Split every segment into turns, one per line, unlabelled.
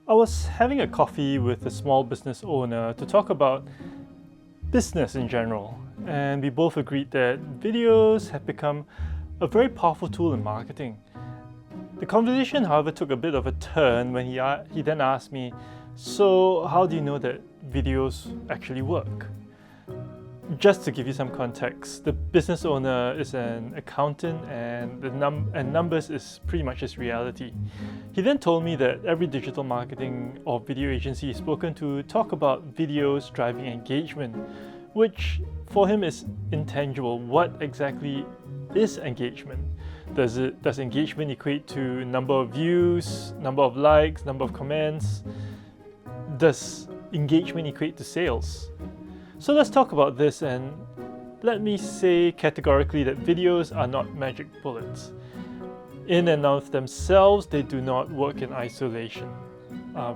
I was having a coffee with a small business owner to talk about business in general, and we both agreed that videos have become a very powerful tool in marketing. The conversation, however, took a bit of a turn when he then asked me, "So how do you know that videos actually work?" Just to give you some context, the business owner is an accountant and numbers is pretty much his reality. He then told me that every digital marketing or video agency he's spoken to talk about videos driving engagement, which for him is intangible. What exactly is engagement? Does engagement equate to number of views, number of likes, number of comments? Does engagement equate to sales? So let's talk about this, and let me say categorically that videos are not magic bullets. In and of themselves, they do not work in isolation.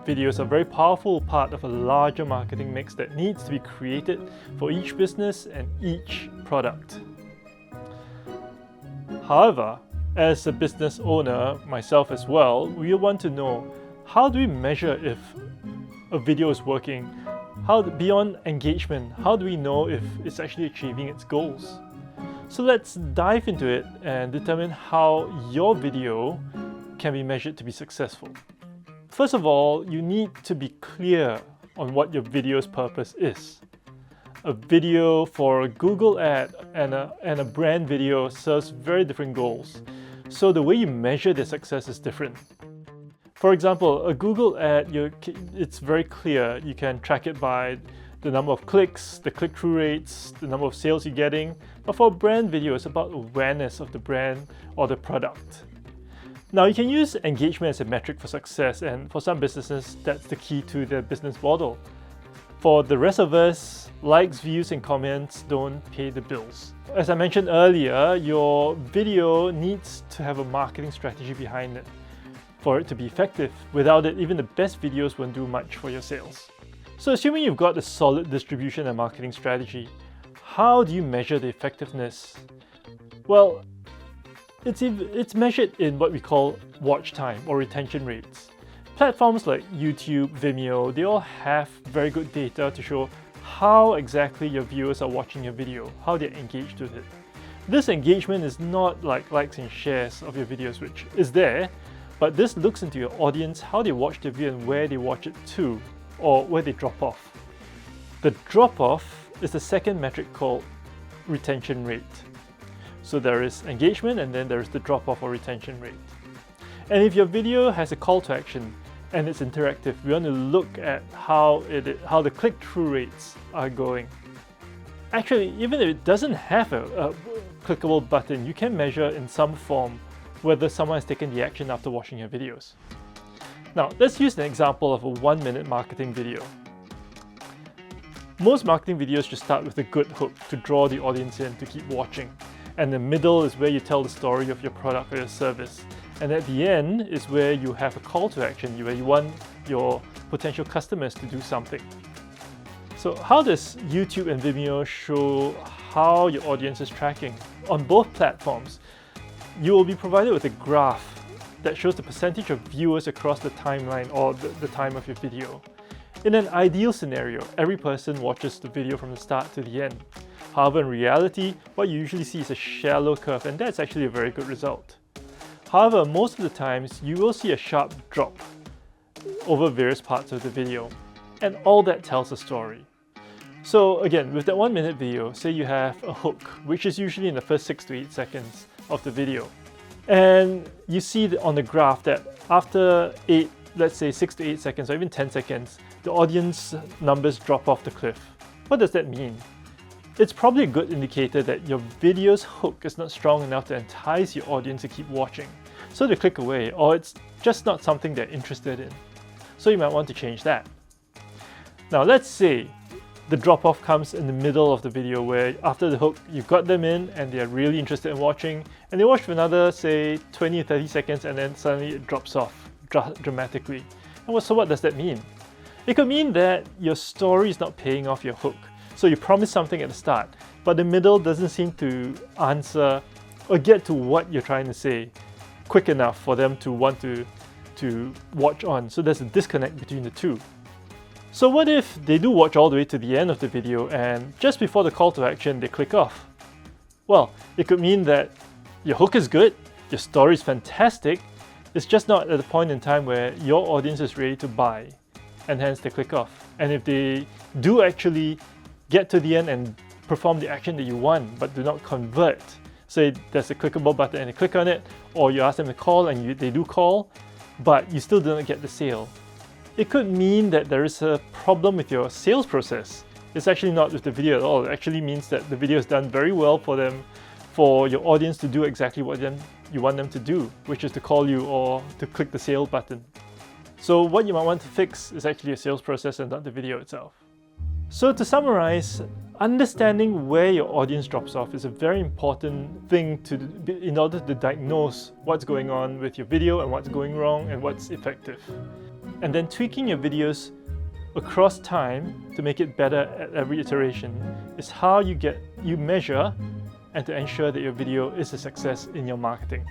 Videos are a very powerful part of a larger marketing mix that needs to be created for each business and each product. However, as a business owner, myself as well, we want to know, how do we measure if a video is working? Beyond engagement, how do we know if it's actually achieving its goals? So let's dive into it and determine how your video can be measured to be successful. First of all, you need to be clear on what your video's purpose is. A video for a Google ad and a brand video serves very different goals, so the way you measure their success is different. For example, a Google ad, it's very clear. You can track it by the number of clicks, the click-through rates, the number of sales you're getting. But for a brand video, it's about awareness of the brand or the product. Now, you can use engagement as a metric for success, and for some businesses, that's the key to their business model. For the rest of us, likes, views, and comments don't pay the bills. As I mentioned earlier, your video needs to have a marketing strategy behind it for it to be effective. Without it, even the best videos won't do much for your sales. So assuming you've got a solid distribution and marketing strategy, how do you measure the effectiveness? Well, it's measured in what we call watch time or retention rates. Platforms like YouTube, Vimeo, they all have very good data to show how exactly your viewers are watching your video, how they're engaged with it. This engagement is not like likes and shares of your videos, which is there, but this looks into your audience, how they watch the video and where they watch it to, or where they drop off. The drop off is the second metric called retention rate. So there is engagement and then there is the drop off or retention rate. And if your video has a call to action and it's interactive, we want to look at how the click-through rates are going. Actually, even if it doesn't have a clickable button, you can measure in some form whether someone has taken the action after watching your videos. Now, let's use an example of a 1-minute marketing video. Most marketing videos just start with a good hook to draw the audience in to keep watching. And the middle is where you tell the story of your product or your service. And at the end is where you have a call to action, where you want your potential customers to do something. So how does YouTube and Vimeo show how your audience is tracking? On both platforms, you will be provided with a graph that shows the percentage of viewers across the timeline or the time of your video. In an ideal scenario, every person watches the video from the start to the end. However, in reality, what you usually see is a shallow curve, and that's actually a very good result. However, most of the times, you will see a sharp drop over various parts of the video, and all that tells a story. So again, with that 1-minute video, say you have a hook, which is usually in the first 6 to 8 seconds of the video. And you see on the graph that after 6 to 8 seconds or even 10 seconds, the audience numbers drop off the cliff. What does that mean? It's probably a good indicator that your video's hook is not strong enough to entice your audience to keep watching, so they click away, or it's just not something they're interested in. So you might want to change that. Now let's say the drop-off comes in the middle of the video, where after the hook, you've got them in and they're really interested in watching, and they watch for another, say, 20 or 30 seconds, and then suddenly it drops off dramatically. And so what does that mean? It could mean that your story is not paying off your hook. So you promise something at the start, but the middle doesn't seem to answer or get to what you're trying to say quick enough for them to want to to watch on, so there's a disconnect between the two. So what if they do watch all the way to the end of the video and just before the call to action they click off? Well, it could mean that your hook is good, your story is fantastic, it's just not at the point in time where your audience is ready to buy, and hence they click off. And if they do actually get to the end and perform the action that you want but do not convert, say there's a clickable button and they click on it, or you ask them to call and they do call, but you still don't get the sale, it could mean that there is a problem with your sales process. It's actually not with the video at all. It actually means that the video is done very well for your audience to do exactly what you want them to do, which is to call you or to click the sale button. So what you might want to fix is actually a sales process and not the video itself. So to summarize, understanding where your audience drops off is a very important thing in order to diagnose what's going on with your video and what's going wrong and what's effective. And then tweaking your videos across time to make it better at every iteration is how you measure and to ensure that your video is a success in your marketing.